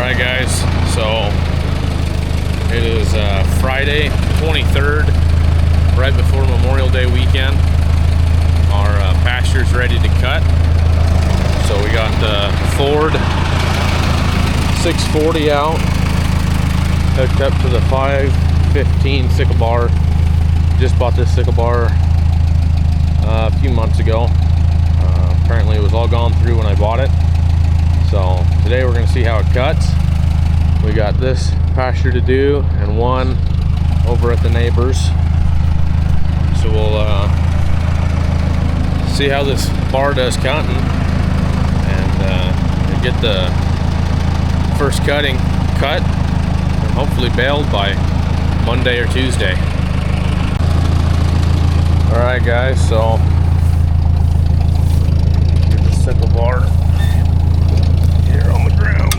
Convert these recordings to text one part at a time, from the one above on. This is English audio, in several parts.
Alright guys, so it is Friday 23rd, right before Memorial Day weekend. Our pasture's ready to cut. So we got the Ford 640 out, hooked up to the 515 sickle bar. Just bought this sickle bar a few months ago. Apparently it was all gone through when I bought it. So today we're going to see how it cuts. We got this pasture to do and one over at the neighbors. So we'll see how this bar does cutting and get the first cutting cut and hopefully baled by Monday or Tuesday. Alright guys, so here's the sickle bar here on the ground.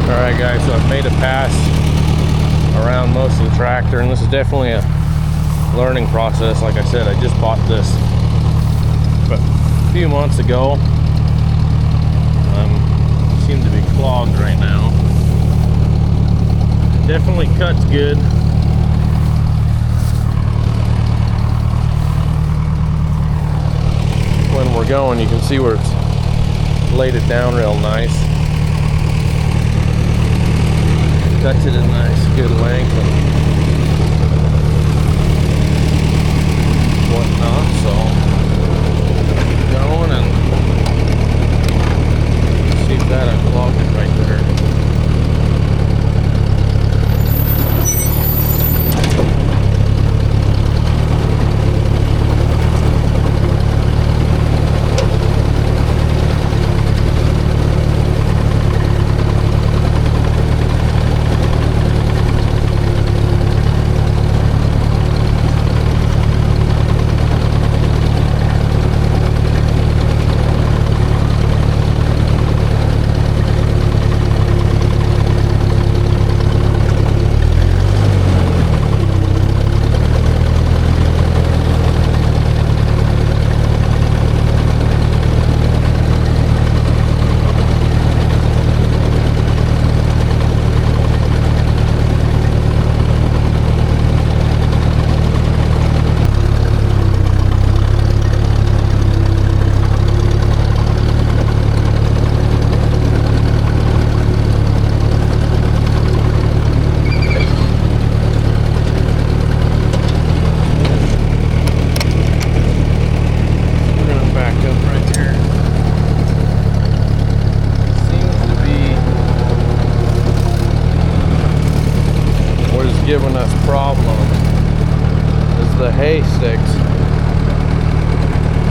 Alright guys, so I've made a pass around most of the tractor, and this is definitely a learning process. Like I said, I just bought this but a few months ago. Seem to be clogged right now. Definitely cuts good. When we're going, you can see where it's laid it down real nice. Cuts it a nice good length and whatnot, so keep going and see if that unclogged it right there. Giving us problem is the hay sticks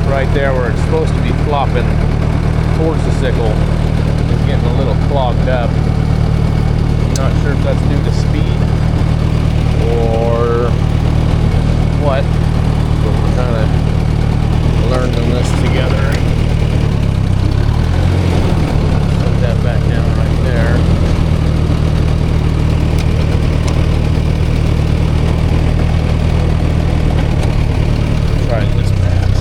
right there where it's supposed to be flopping towards the sickle. It's getting a little clogged up. I'm not sure if that's due to speed or what, but we're kind of learning this together. Put that back down right there. Try this pass.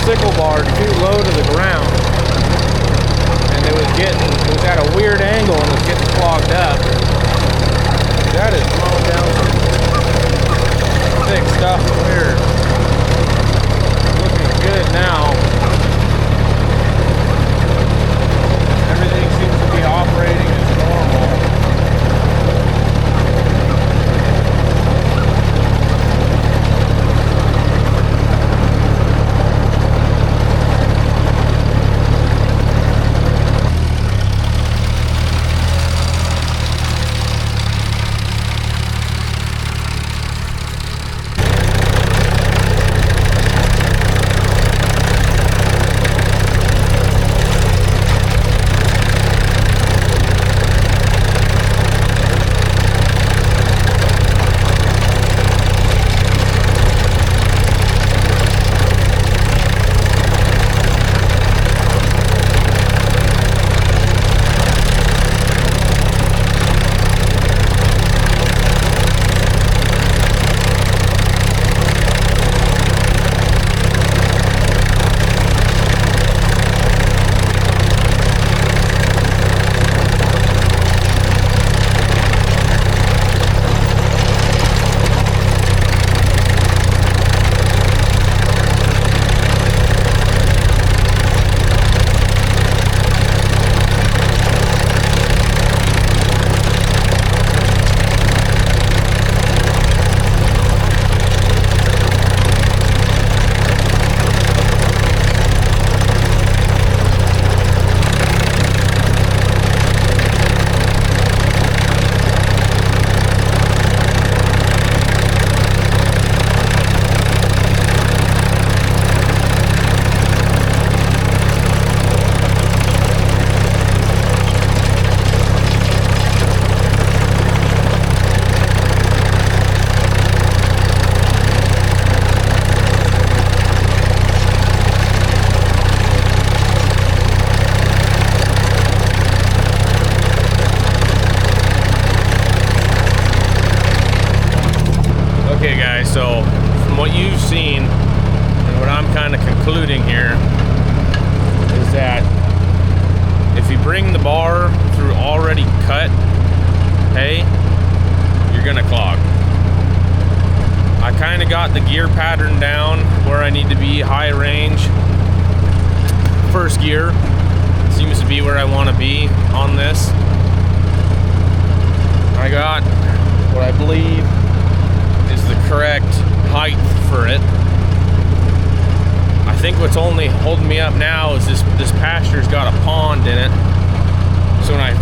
sickle bar too low to the ground, and it was at a weird angle and was getting clogged up. That is mowing down some thick stuff clear. Looking good now. Everything seems to be operating as normal. Okay guys, so from what you've seen and what I'm kind of concluding here is that if you bring the bar through already cut hay, you're gonna clog. I kind of got the gear pattern down where I need to be high range. First gear seems to be where I want to be on this. I got what I believe is the correct height for it. I think what's only holding me up now is this pasture's got a pond in it. So when I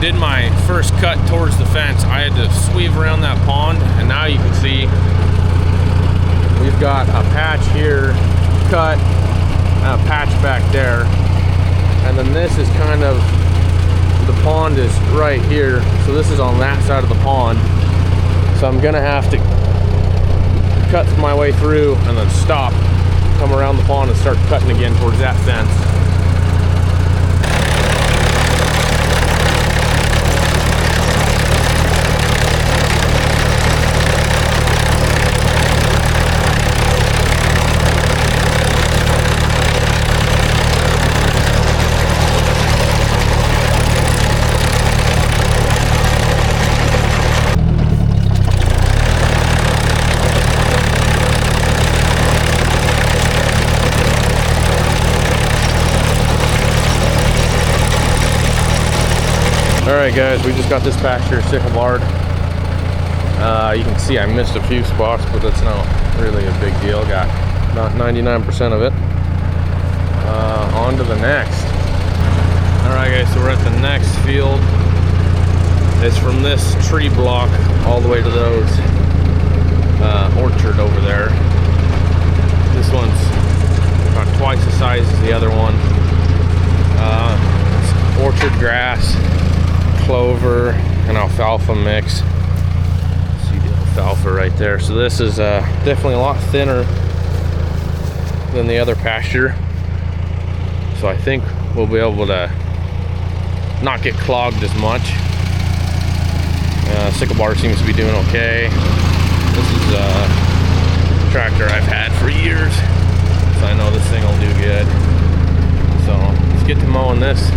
did my first cut towards the fence, I had to sweep around that pond, and now you can see we've got a patch here cut and a patch back there, and then this is kind of, the pond is right here, so this is on that side of the pond. So I'm gonna have to cut my way through and then stop, come around the pond and start cutting again towards that fence. Alright guys, we just got this pasture sickle barred. You can see I missed a few spots, but that's not really a big deal. Got about 99% of it. On to the next. Alright guys, so we're at the next field. It's from this tree block all the way to those orchard over there. This one's about twice the size as the other one. It's orchard grass, clover, and alfalfa mix. See the alfalfa right there. So this is definitely a lot thinner than the other pasture. So I think we'll be able to not get clogged as much. Sickle bar seems to be doing okay. This is a tractor I've had for years, so I know this thing will good. So let's get to mowing this.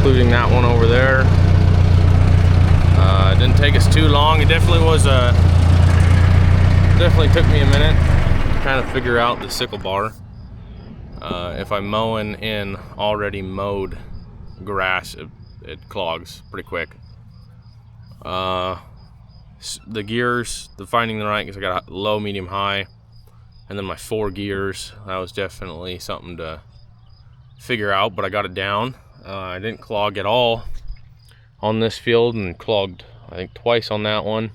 including that one over there. It didn't take us too long. It definitely took me a minute to kind of figure out the sickle bar. If I'm mowing in already mowed grass, it clogs pretty quick. The gears, finding the right, because I got a low, medium, high, and then my 4 gears, that was definitely something to figure out, but I got it down. I didn't clog at all on this field, and clogged I think twice on that one,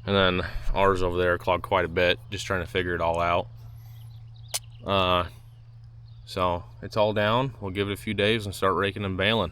and then ours over there clogged quite a bit, just trying to figure it all out. So it's all down. We'll give it a few days and start raking and baling.